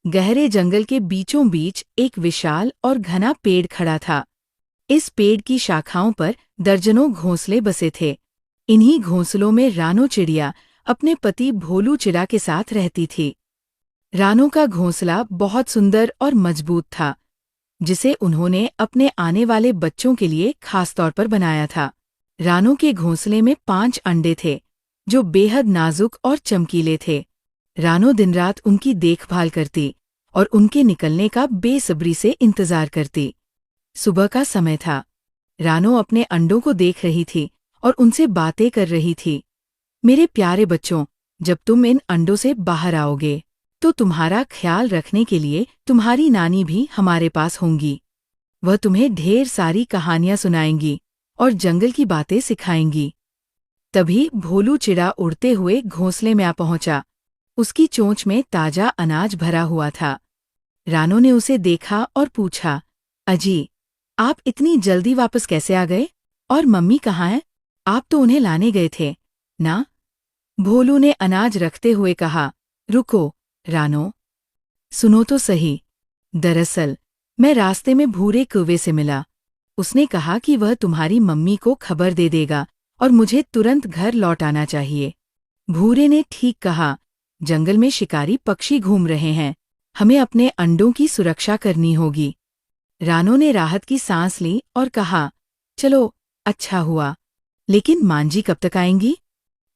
गहरे जंगल के बीचों बीच एक विशाल और घना पेड़ खड़ा था। इस पेड़ की शाखाओं पर दर्जनों घोंसले बसे थे। इन्हीं घोंसलों में रानो चिड़िया अपने पति भोलू चिड़ा के साथ रहती थी। रानो का घोंसला बहुत सुंदर और मजबूत था, जिसे उन्होंने अपने आने वाले बच्चों के लिए खास तौर पर बनाया था। रानो के घोंसले में 5 अंडे थे, जो बेहद नाजुक और चमकीले थे। रानो दिन रात उनकी देखभाल करती और उनके निकलने का बेसब्री से इंतजार करती। सुबह का समय था। रानो अपने अंडों को देख रही थी और उनसे बातें कर रही थी। मेरे प्यारे बच्चों, जब तुम इन अंडों से बाहर आओगे तो तुम्हारा ख्याल रखने के लिए तुम्हारी नानी भी हमारे पास होंगी। वह तुम्हें ढेर सारी कहानियां सुनाएंगी और जंगल की बातें सिखाएंगी। तभी भोलू चिड़ा उड़ते हुए घोंसले में आ पहुंचा। उसकी चोंच में ताजा अनाज भरा हुआ था। रानो ने उसे देखा और पूछा, अजी, आप इतनी जल्दी वापस कैसे आ गए? और मम्मी कहाँ हैं? आप तो उन्हें लाने गए थे ना? भोलू ने अनाज रखते हुए कहा, रुको रानो, सुनो तो सही। दरअसल मैं रास्ते में भूरे कौवे से मिला। उसने कहा कि वह तुम्हारी मम्मी को खबर दे देगा और मुझे तुरंत घर लौट आना चाहिए। भूरे ने ठीक कहा, जंगल में शिकारी पक्षी घूम रहे हैं। हमें अपने अंडों की सुरक्षा करनी होगी। रानो ने राहत की सांस ली और कहा, चलो, अच्छा हुआ। लेकिन मांझी कब तक आएंगी?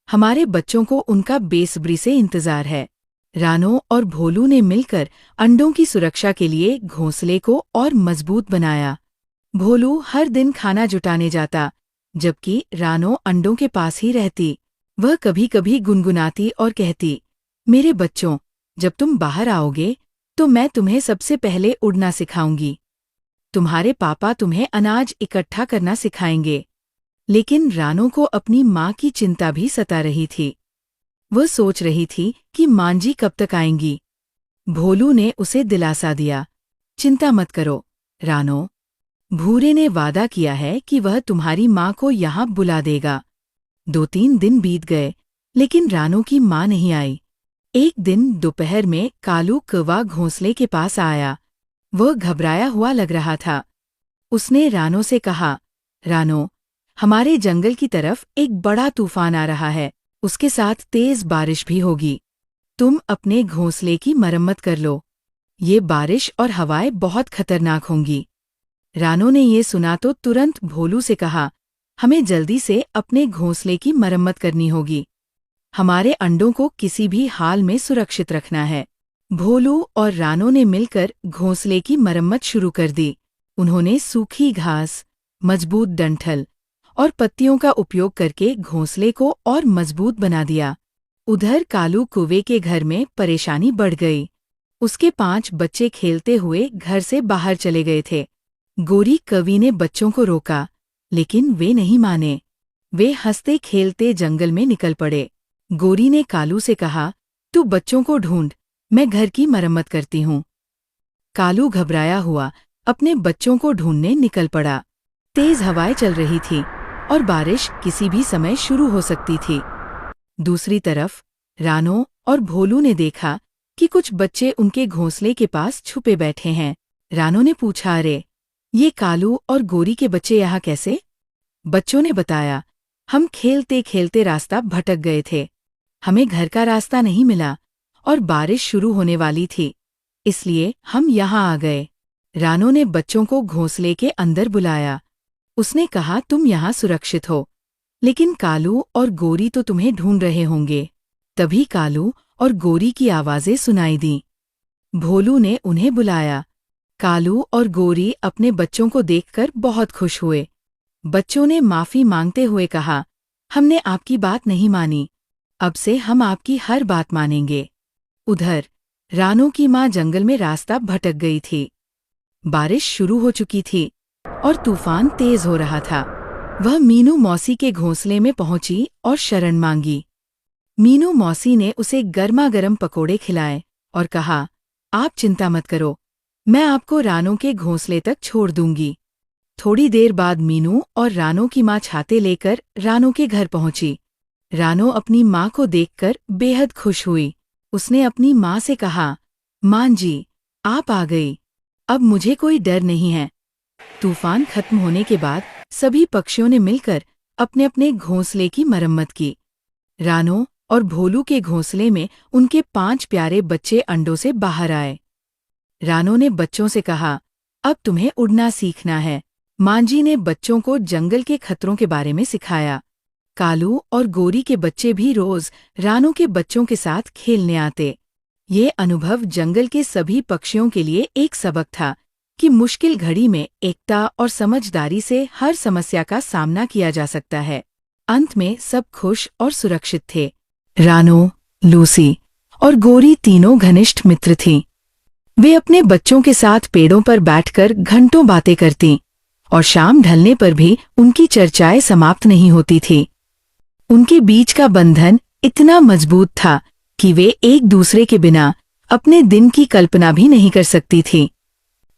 हमारे बच्चों को उनका बेसब्री से इंतजार है। रानो और भोलू ने मिलकर अंडों की सुरक्षा के लिए घोंसले को और मजबूत बनाया। भोलू हर दिन खाना जुटाने जाता, जबकि रानो अंडों के पास ही रहती। वह कभी कभी गुनगुनाती और कहती, मेरे बच्चों, जब तुम बाहर आओगे तो मैं तुम्हें सबसे पहले उड़ना सिखाऊंगी। तुम्हारे पापा तुम्हें अनाज इकट्ठा करना सिखाएंगे। लेकिन रानो को अपनी माँ की चिंता भी सता रही थी। वह सोच रही थी कि मांझी कब तक आएंगी। भोलू ने उसे दिलासा दिया, चिंता मत करो रानो, भूरे ने वादा किया है कि वह तुम्हारी माँ को यहाँ बुला देगा। 2-3 दिन बीत गए, लेकिन रानो की माँ नहीं आई। एक दिन दोपहर में कालू कौवा घोंसले के पास आया। वह घबराया हुआ लग रहा था। उसने रानो से कहा, रानो, हमारे जंगल की तरफ एक बड़ा तूफान आ रहा है। उसके साथ तेज बारिश भी होगी। तुम अपने घोंसले की मरम्मत कर लो। ये बारिश और हवाएं बहुत खतरनाक होंगी। रानो ने ये सुना तो तुरंत भोलू से कहा, हमें जल्दी से अपने घोंसले की मरम्मत करनी होगी। हमारे अंडों को किसी भी हाल में सुरक्षित रखना है। भोलू और रानो ने मिलकर घोंसले की मरम्मत शुरू कर दी। उन्होंने सूखी घास, मजबूत डंठल और पत्तियों का उपयोग करके घोंसले को और मजबूत बना दिया। उधर कालू कौवे के घर में परेशानी बढ़ गई। उसके 5 बच्चे खेलते हुए घर से बाहर चले गए थे। गोरी कवि ने बच्चों को रोका, लेकिन वे नहीं माने। वे हंसते खेलते जंगल में निकल पड़े। गोरी ने कालू से कहा, तू बच्चों को ढूंढ, मैं घर की मरम्मत करती हूँ। कालू घबराया हुआ अपने बच्चों को ढूंढने निकल पड़ा। तेज हवाएं चल रही थी और बारिश किसी भी समय शुरू हो सकती थी। दूसरी तरफ रानो और भोलू ने देखा कि कुछ बच्चे उनके घोंसले के पास छुपे बैठे हैं। रानो ने पूछा, अरे, ये कालू और गोरी के बच्चे यहाँ कैसे? बच्चों ने बताया, हम खेलते खेलते रास्ता भटक गए थे। हमें घर का रास्ता नहीं मिला और बारिश शुरू होने वाली थी, इसलिए हम यहाँ आ गए। रानो ने बच्चों को घोंसले के अंदर बुलाया। उसने कहा, तुम यहाँ सुरक्षित हो, लेकिन कालू और गोरी तो तुम्हें ढूंढ रहे होंगे। तभी कालू और गोरी की आवाजें सुनाई दीं। भोलू ने उन्हें बुलाया। कालू और गोरी अपने बच्चों को देखकर बहुत खुश हुए। बच्चों ने माफी मांगते हुए कहा, हमने आपकी बात नहीं मानी, अब से हम आपकी हर बात मानेंगे। उधर रानो की माँ जंगल में रास्ता भटक गई थी। बारिश शुरू हो चुकी थी और तूफान तेज हो रहा था। वह मीनू मौसी के घोंसले में पहुंची और शरण मांगी। मीनू मौसी ने उसे गर्मा-गर्म पकोड़े खिलाए और कहा, आप चिंता मत करो, मैं आपको रानो के घोंसले तक छोड़ दूंगी। थोड़ी देर बाद मीनू और रानो की माँ छाते लेकर रानो के घर पहुंची। रानो अपनी माँ को देखकर बेहद खुश हुई। उसने अपनी माँ से कहा, मां जी, आप आ गई। अब मुझे कोई डर नहीं है। तूफान खत्म होने के बाद सभी पक्षियों ने मिलकर अपने अपने घोंसले की मरम्मत की। रानो और भोलू के घोंसले में उनके 5 प्यारे बच्चे अंडों से बाहर आए। रानो ने बच्चों से कहा, अब तुम्हें उड़ना सीखना है। मांझी ने बच्चों को जंगल के खतरों के बारे में सिखाया। कालू और गोरी के बच्चे भी रोज रानो के बच्चों के साथ खेलने आते। ये अनुभव जंगल के सभी पक्षियों के लिए एक सबक था कि मुश्किल घड़ी में एकता और समझदारी से हर समस्या का सामना किया जा सकता है। अंत में सब खुश और सुरक्षित थे। रानो, लूसी और गोरी तीनों घनिष्ठ मित्र थीं। वे अपने बच्चों के साथ पेड़ों पर बैठकर घंटों बातें करतीं और शाम ढलने पर भी उनकी चर्चाएं समाप्त नहीं होती थीं। उनके बीच का बंधन इतना मजबूत था कि वे एक दूसरे के बिना अपने दिन की कल्पना भी नहीं कर सकती थीं।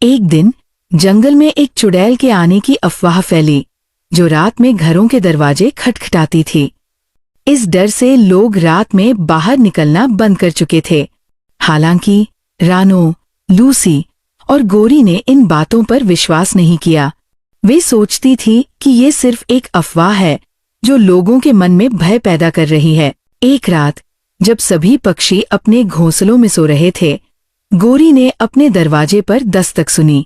एक दिन जंगल में एक चुड़ैल के आने की अफवाह फैली, जो रात में घरों के दरवाजे खटखटाती थी। इस डर से लोग रात में बाहर निकलना बंद कर चुके थे। हालांकि रानो, लूसी और गोरी ने इन बातों पर विश्वास नहीं किया। वे सोचती थी कि ये सिर्फ एक अफवाह है जो लोगों के मन में भय पैदा कर रही है। एक रात जब सभी पक्षी अपने घोंसलों में सो रहे थे, गोरी ने अपने दरवाजे पर दस्तक सुनी।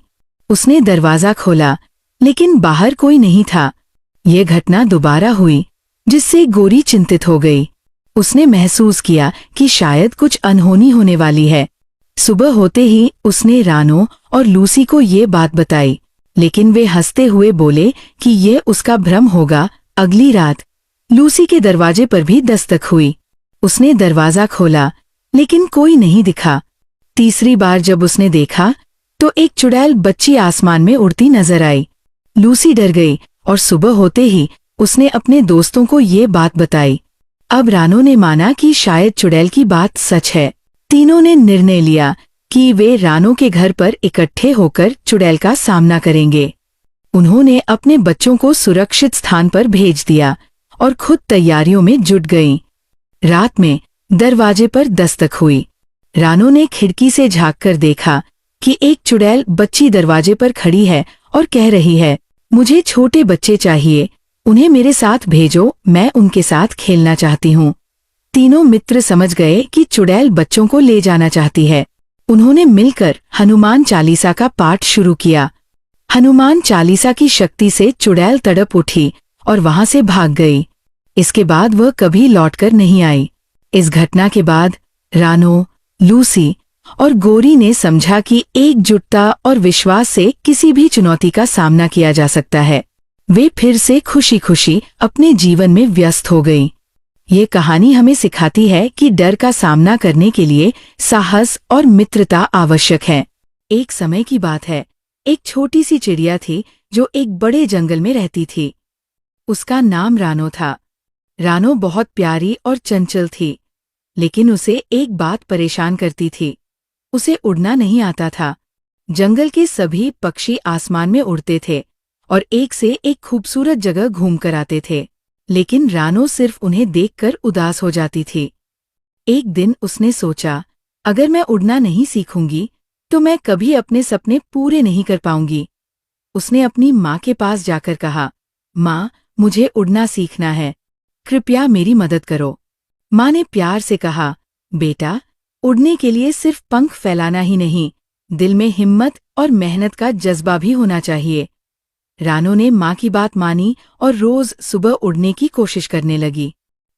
उसने दरवाजा खोला, लेकिन बाहर कोई नहीं था। यह घटना दोबारा हुई, जिससे गोरी चिंतित हो गई। उसने महसूस किया कि शायद कुछ अनहोनी होने वाली है। सुबह होते ही उसने रानो और लूसी को ये बात बताई, लेकिन वे हंसते हुए बोले कि ये उसका भ्रम होगा। अगली रात लूसी के दरवाजे पर भी दस्तक हुई। उसने दरवाजा खोला, लेकिन कोई नहीं दिखा। तीसरी बार जब उसने देखा तो एक चुड़ैल बच्ची आसमान में उड़ती नजर आई। लूसी डर गई और सुबह होते ही उसने अपने दोस्तों को ये बात बताई। अब रानो ने माना कि शायद चुड़ैल की बात सच है। तीनों ने निर्णय लिया कि वे रानो के घर पर इकट्ठे होकर चुड़ैल का सामना करेंगे। उन्होंने अपने बच्चों को सुरक्षित स्थान पर भेज दिया और खुद तैयारियों में जुट गईं। रात में दरवाजे पर दस्तक हुई। रानो ने खिड़की से झांककर देखा कि एक चुड़ैल बच्ची दरवाजे पर खड़ी है और कह रही है, मुझे छोटे बच्चे चाहिए, उन्हें मेरे साथ भेजो, मैं उनके साथ खेलना चाहती हूँ। तीनों मित्र समझ गए कि चुड़ैल बच्चों को ले जाना चाहती है। उन्होंने मिलकर हनुमान चालीसा का पाठ शुरू किया। हनुमान चालीसा की शक्ति से चुड़ैल तड़प उठी और वहां से भाग गई। इसके बाद वह कभी लौटकर नहीं आई। इस घटना के बाद रानो, लूसी और गोरी ने समझा कि एकजुटता और विश्वास से किसी भी चुनौती का सामना किया जा सकता है। वे फिर से खुशी खुशी अपने जीवन में व्यस्त हो गईं। ये कहानी हमें सिखाती है कि डर का सामना करने के लिए साहस और मित्रता आवश्यक है। एक समय की बात है, एक छोटी सी चिड़िया थी जो एक बड़े जंगल में रहती थी। उसका नाम रानो था। रानो बहुत प्यारी और चंचल थी, लेकिन उसे एक बात परेशान करती थी। उसे उड़ना नहीं आता था। जंगल के सभी पक्षी आसमान में उड़ते थे और एक से एक खूबसूरत जगह घूम कर आते थे, लेकिन रानो सिर्फ उन्हें देखकर उदास हो जाती थी। एक दिन उसने सोचा, अगर मैं उड़ना नहीं सीखूंगी तो मैं कभी अपने सपने पूरे नहीं कर पाऊंगी। उसने अपनी माँ के पास जाकर कहा, माँ, मुझे उड़ना सीखना है, कृपया मेरी मदद करो। माँ ने प्यार से कहा, बेटा, उड़ने के लिए सिर्फ पंख फैलाना ही नहीं, दिल में हिम्मत और मेहनत का जज्बा भी होना चाहिए। रानो ने माँ की बात मानी और रोज सुबह उड़ने की कोशिश करने लगी।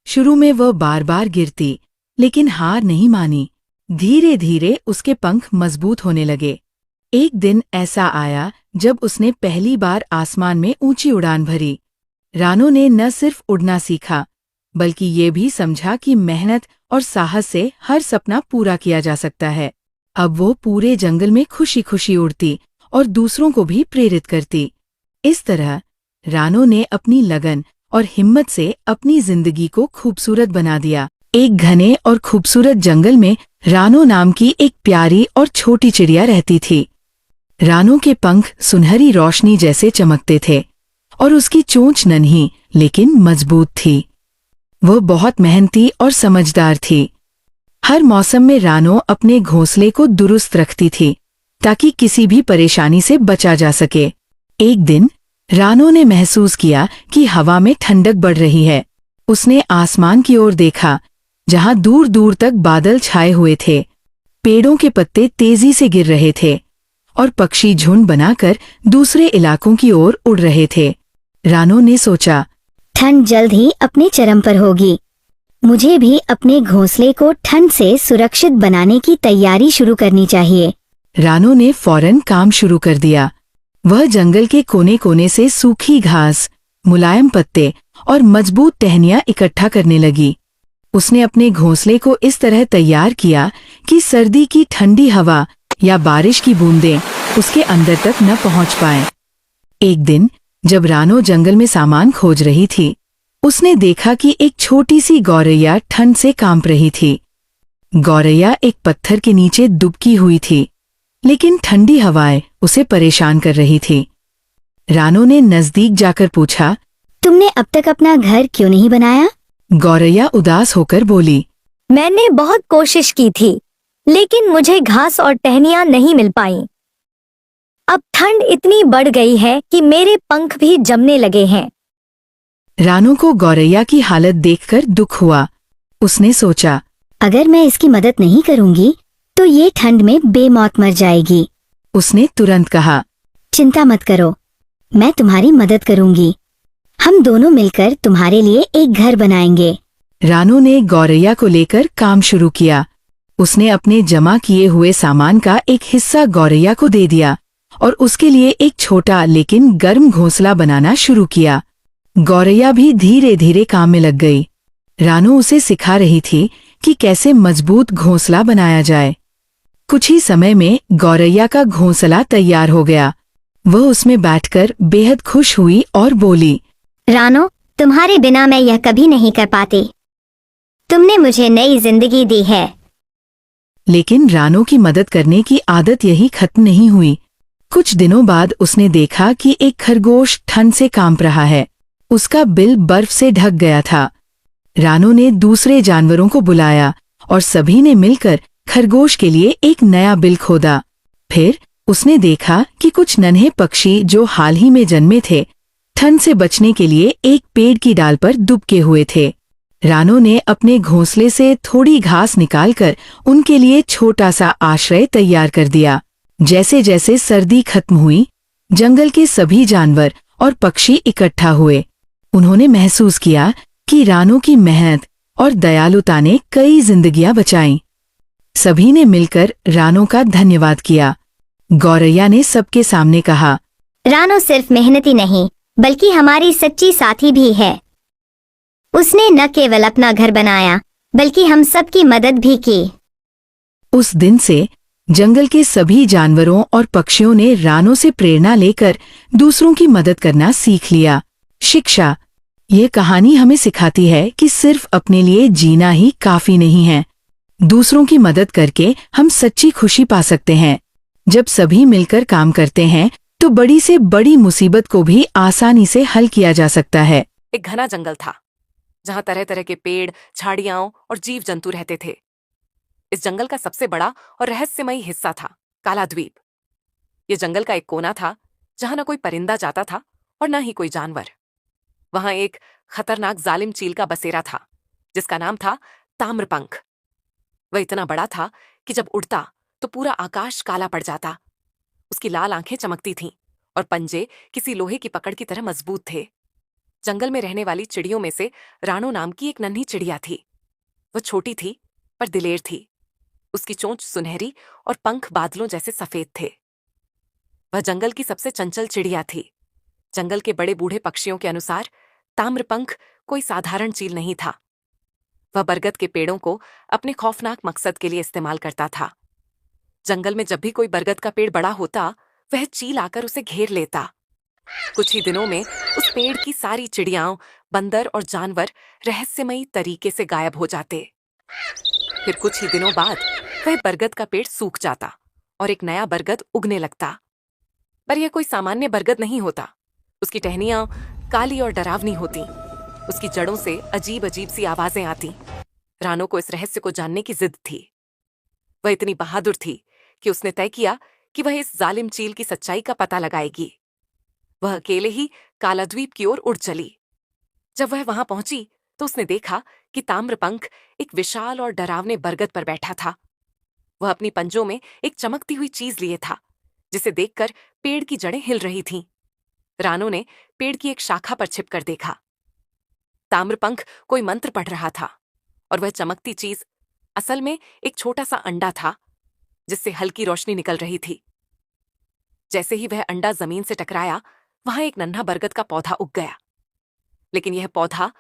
शुरू में वह बार बार गिरती, लेकिन हार नहीं मानी। धीरे धीरे उसके पंख मजबूत होने लगे। एक दिन ऐसा आया जब उसने पहली बार आसमान में ऊंची उड़ान भरी। रानो ने न सिर्फ उड़ना सीखा, बल्कि ये भी समझा कि मेहनत और साहस से हर सपना पूरा किया जा सकता है। अब वो पूरे जंगल में खुशी खुशी उड़ती और दूसरों को भी प्रेरित करती। इस तरह रानो ने अपनी लगन और हिम्मत से अपनी जिंदगी को खूबसूरत बना दिया। एक घने और खूबसूरत जंगल में रानो नाम की एक प्यारी और छोटी चिड़िया रहती थी। रानो के पंख सुनहरी रोशनी जैसे चमकते थे और उसकी चोंच नन्ही लेकिन मजबूत थी। वह बहुत मेहनती और समझदार थी। हर मौसम में रानो अपने घोंसले को दुरुस्त रखती थी ताकि किसी भी परेशानी से बचा जा सके। एक दिन रानो ने महसूस किया कि हवा में ठंडक बढ़ रही है। उसने आसमान की ओर देखा, जहां दूर दूर तक बादल छाए हुए थे। पेड़ों के पत्ते तेजी से गिर रहे थे और पक्षी झुंड बनाकर दूसरे इलाकों की ओर उड़ रहे थे। रानो ने सोचा, ठंड जल्द ही अपने चरम पर होगी। मुझे भी अपने घोंसले को ठंड से सुरक्षित बनाने की तैयारी शुरू करनी चाहिए। रानो ने फौरन काम शुरू कर दिया। वह जंगल के कोने कोने से सूखी घास, मुलायम पत्ते और मजबूत टहनियां इकट्ठा करने लगी। उसने अपने घोंसले को इस तरह तैयार किया कि सर्दी की ठंडी हवा या बारिश की बूंदें उसके अंदर तक न पहुंच पाएं। एक दिन जब रानो जंगल में सामान खोज रही थी, उसने देखा कि एक छोटी सी गौरैया ठंड से कांप रही थी। गौरैया एक पत्थर के नीचे दुबकी हुई थी, लेकिन ठंडी हवाएं उसे परेशान कर रही थी। रानो ने नजदीक जाकर पूछा, तुमने अब तक अपना घर क्यों नहीं बनाया? गौरैया उदास होकर बोली, मैंने बहुत कोशिश की थी, लेकिन मुझे घास और टहनियां नहीं मिल पाईं। अब ठंड इतनी बढ़ गई है कि मेरे पंख भी जमने लगे हैं। रानो को गौरैया की हालत देखकर दुख हुआ। उसने सोचा, अगर मैं इसकी मदद नहीं करूंगी तो ये ठंड में बेमौत मर जाएगी। उसने तुरंत कहा, चिंता मत करो, मैं तुम्हारी मदद करूंगी। हम दोनों मिलकर तुम्हारे लिए एक घर बनाएंगे। रानो ने गौरैया को लेकर काम शुरू किया। उसने अपने जमा किए हुए सामान का एक हिस्सा गौरैया को दे दिया और उसके लिए एक छोटा लेकिन गर्म घोंसला बनाना शुरू किया। गौरैया भी धीरे धीरे काम में लग गई। रानो उसे सिखा रही थी कि कैसे मजबूत घोंसला बनाया जाए। कुछ ही समय में गौरैया का घोंसला तैयार हो गया। वह उसमें बैठकर बेहद खुश हुई और बोली, रानो, तुम्हारे बिना मैं यह कभी नहीं कर पाती। तुमने मुझे नई जिंदगी दी है। लेकिन रानो की मदद करने की आदत यही खत्म नहीं हुई। कुछ दिनों बाद उसने देखा कि एक खरगोश ठंड से कांप रहा है। उसका बिल बर्फ से ढक गया था। रानो ने दूसरे जानवरों को बुलाया और सभी ने मिलकर खरगोश के लिए एक नया बिल खोदा। फिर उसने देखा कि कुछ नन्हे पक्षी जो हाल ही में जन्मे थे, ठंड से बचने के लिए एक पेड़ की डाल पर दुबके हुए थे। रानो ने अपने घोंसले से थोड़ी घास निकालकर उनके लिए छोटा सा आश्रय तैयार कर दिया। जैसे जैसे सर्दी खत्म हुई, जंगल के सभी जानवर और पक्षी इकट्ठा हुए। उन्होंने महसूस किया कि रानो की मेहनत और दयालुता ने कई जिंदगियां बचाईं। सभी ने मिलकर रानो का धन्यवाद किया। गौरैया ने सबके सामने कहा, रानो सिर्फ मेहनती नहीं, बल्कि हमारी सच्ची साथी भी है। उसने न केवल अपना घर बनाया, बल्कि हम सबकी मदद भी की। उस दिन से जंगल के सभी जानवरों और पक्षियों ने रानो से प्रेरणा लेकर दूसरों की मदद करना सीख लिया। शिक्षा: ये कहानी हमें सिखाती है कि सिर्फ अपने लिए जीना ही काफी नहीं है। दूसरों की मदद करके हम सच्ची खुशी पा सकते हैं। जब सभी मिलकर काम करते हैं तो बड़ी से बड़ी मुसीबत को भी आसानी से हल किया जा सकता है। एक घना जंगल था जहां तरह तरह के पेड़, झाड़ियां और जीव जंतु रहते थे। इस जंगल का सबसे बड़ा और रहस्यमयी हिस्सा था काला द्वीप। ये जंगल का एक कोना था जहां न कोई परिंदा जाता था और न ही कोई जानवर। वहां एक खतरनाक जालिम चील का बसेरा था जिसका नाम था ताम्रपंख। वह इतना बड़ा था कि जब उड़ता तो पूरा आकाश काला पड़ जाता। उसकी लाल आंखें चमकती थीं और पंजे किसी लोहे की पकड़ की तरह मजबूत थे। जंगल में रहने वाली चिड़ियों में से रानो नाम की एक नन्ही चिड़िया थी। वह छोटी थी पर दिलेर थी। उसकी चोंच सुनहरी और पंख बादलों जैसे सफेद थे। वह जंगल की सबसे चंचल चिड़िया थी। जंगल के बड़े बूढ़े पक्षियों के अनुसार ताम्रपंख कोई साधारण चील नहीं था। वह बरगद के पेड़ों को अपने खौफनाक मकसद के लिए इस्तेमाल करता था। जंगल में जब भी कोई बरगद का पेड़ बड़ा होता, वह चील आकर उसे घेर लेता। कुछ ही दिनों में उस पेड़ की सारी चिड़ियाओं, बंदर और जानवर रहस्यमयी तरीके से गायब हो जाते। फिर कुछ ही दिनों बाद वह बरगद का पेड़ सूख जाता और एक नया बरगद उगने लगता। पर यह कोई सामान्य बरगद नहीं होता। उसकी टहनियां काली और डरावनी होती। उसकी जड़ों से अजीब अजीब सी आवाजें आती। रानो को इस रहस्य को जानने की जिद थी। वह इतनी बहादुर थी कि उसने तय किया कि वह इस जालिम चील की सच्चाई का पता लगाएगी। वह अकेले ही कालाद्वीप की ओर उड़ चली। जब वह वहां पहुंची तो उसने देखा कि ताम्रपंख एक विशाल और डरावने बरगद पर बैठा था। वह अपनी पंजों में एक चमकती हुई चीज लिए था, जिसे देखकर पेड़ की जड़ें हिल रही थीं। रानो ने पेड़ की एक शाखा पर छिपकर देखा। ताम्रपंख कोई मंत्र पढ़ रहा था और वह चमकती चीज असल में एक छोटा सा अंडा था, जिससे हल्की रोशनी निकल रही थी। जैसे ही वह अंडा जमीन से टकराया, वहां एक नन्हा बरगद का पौधा उग गया। लेकिन यह पौधा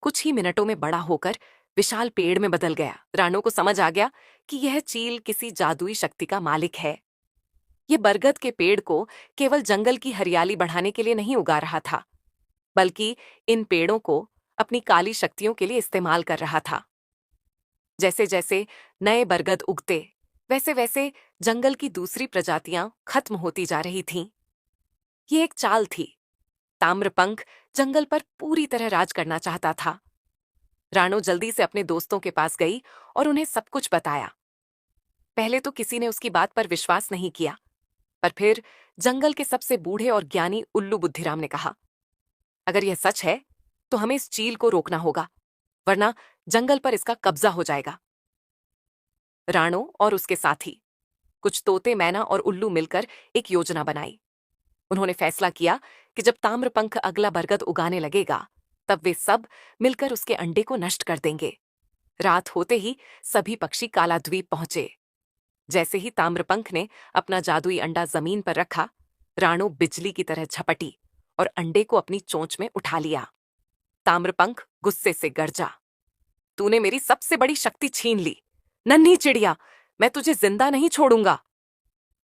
कुछ ही मिनटों में बड़ा होकर विशाल पेड़ में बदल गया। रानो को समझ आ गया कि यह चील किसी जादुई शक्ति का मालिक है। यह बरगद के पेड़ को केवल जंगल की हरियाली बढ़ाने के लिए नहीं उगा रहा था, बल्कि इन पेड़ों को अपनी काली शक्तियों के लिए इस्तेमाल कर रहा था। जैसे जैसे नए बरगद उगते, वैसे वैसे जंगल की दूसरी प्रजातियां खत्म होती जा रही थीं। ये एक चाल थी। ताम्रपंख जंगल पर पूरी तरह राज करना चाहता था। रानो जल्दी से अपने दोस्तों के पास गई और उन्हें सब कुछ बताया। पहले तो किसी ने उसकी बात पर विश्वास नहीं किया, पर फिर जंगल के सबसे बूढ़े और ज्ञानी उल्लू बुद्धिराम ने कहा, अगर यह सच है तो हमें इस चील को रोकना होगा, वरना जंगल पर इसका कब्जा हो जाएगा। रानो और उसके साथी, कुछ तोते, मैना और उल्लू मिलकर एक योजना बनाई। उन्होंने फैसला किया कि जब ताम्रपंख अगला बरगद उगाने लगेगा, तब वे सब मिलकर उसके अंडे को नष्ट कर देंगे। रात होते ही सभी पक्षी कालाद्वीप पहुंचे। जैसे ही ताम्रपंख ने अपना जादुई अंडा जमीन पर रखा, रानो बिजली की तरह झपटी और अंडे को अपनी चोंच में उठा लिया। ताम्रपंख गुस्से से गरजा, तूने मेरी सबसे बड़ी शक्ति छीन ली, नन्ही चिड़िया, मैं तुझे जिंदा नहीं छोड़ूंगा।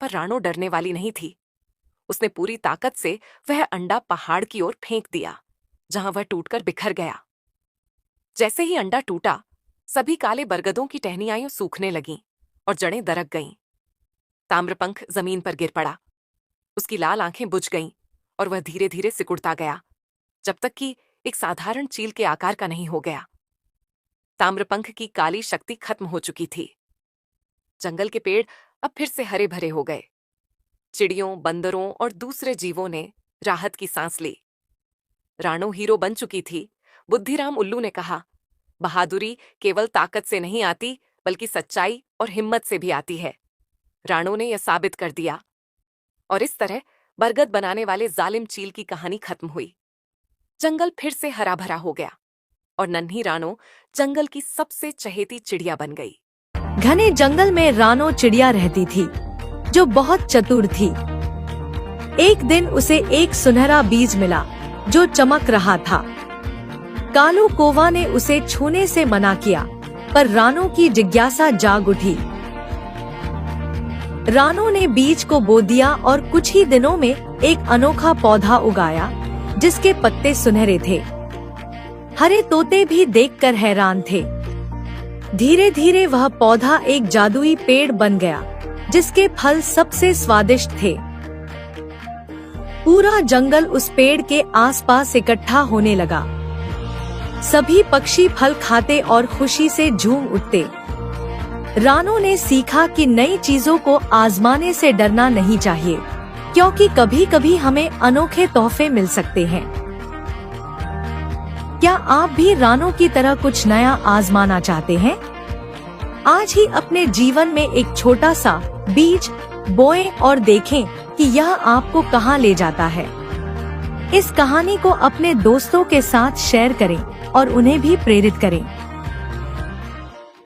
पर रानो डरने वाली नहीं थी। उसने पूरी ताकत से वह अंडा पहाड़ की ओर फेंक दिया, जहां वह टूटकर बिखर गया। जैसे ही अंडा टूटा, सभी काले बरगदों की टहनियां सूखने लगीं और जड़ें दरक गईं। ताम्रपंख जमीन पर गिर पड़ा। उसकी लाल आंखें बुझ गईं और वह धीरे धीरे सिकुड़ता गया, जब तक कि एक साधारण चील के आकार का नहीं हो गया। ताम्रपंख की काली शक्ति खत्म हो चुकी थी। जंगल के पेड़ अब फिर से हरे भरे हो गए। चिड़ियों, बंदरों और दूसरे जीवों ने राहत की सांस ली। रानो हीरो बन चुकी थी। बुद्धिराम उल्लू ने कहा, बहादुरी केवल ताकत से नहीं आती, बल्कि सच्चाई और हिम्मत से भी आती है। रानो ने यह साबित कर दिया। और इस तरह बरगद बनाने वाले जालिम चील की कहानी खत्म हुई। जंगल फिर से हरा भरा हो गया और नन्ही रानो जंगल की सबसे चहेती चिड़िया बन गई। घने जंगल में रानो चिड़िया रहती थी, जो बहुत चतुर थी। एक दिन उसे एक सुनहरा बीज मिला जो चमक रहा था। कालू कौवा ने उसे छूने से मना किया, पर रानो की जिज्ञासा जाग उठी। रानो ने बीज को बो दिया और कुछ ही दिनों में एक अनोखा पौधा उगाया, जिसके पत्ते सुनहरे थे। हरे तोते भी देखकर हैरान थे। धीरे धीरे वह पौधा एक जादुई पेड़ बन गया, जिसके फल सबसे स्वादिष्ट थे। पूरा जंगल उस पेड़ के आसपास इकट्ठा होने लगा। सभी पक्षी फल खाते और खुशी से झूम उठते। रानो ने सीखा कि नई चीजों को आजमाने से डरना नहीं चाहिए, क्योंकि कभी कभी हमें अनोखे तोहफे मिल सकते हैं। क्या आप भी रानो की तरह कुछ नया आजमाना चाहते हैं? आज ही अपने जीवन में एक छोटा सा बीज बोएं और देखें कि यह आपको कहां ले जाता है। इस कहानी को अपने दोस्तों के साथ शेयर करें और उन्हें भी प्रेरित करें।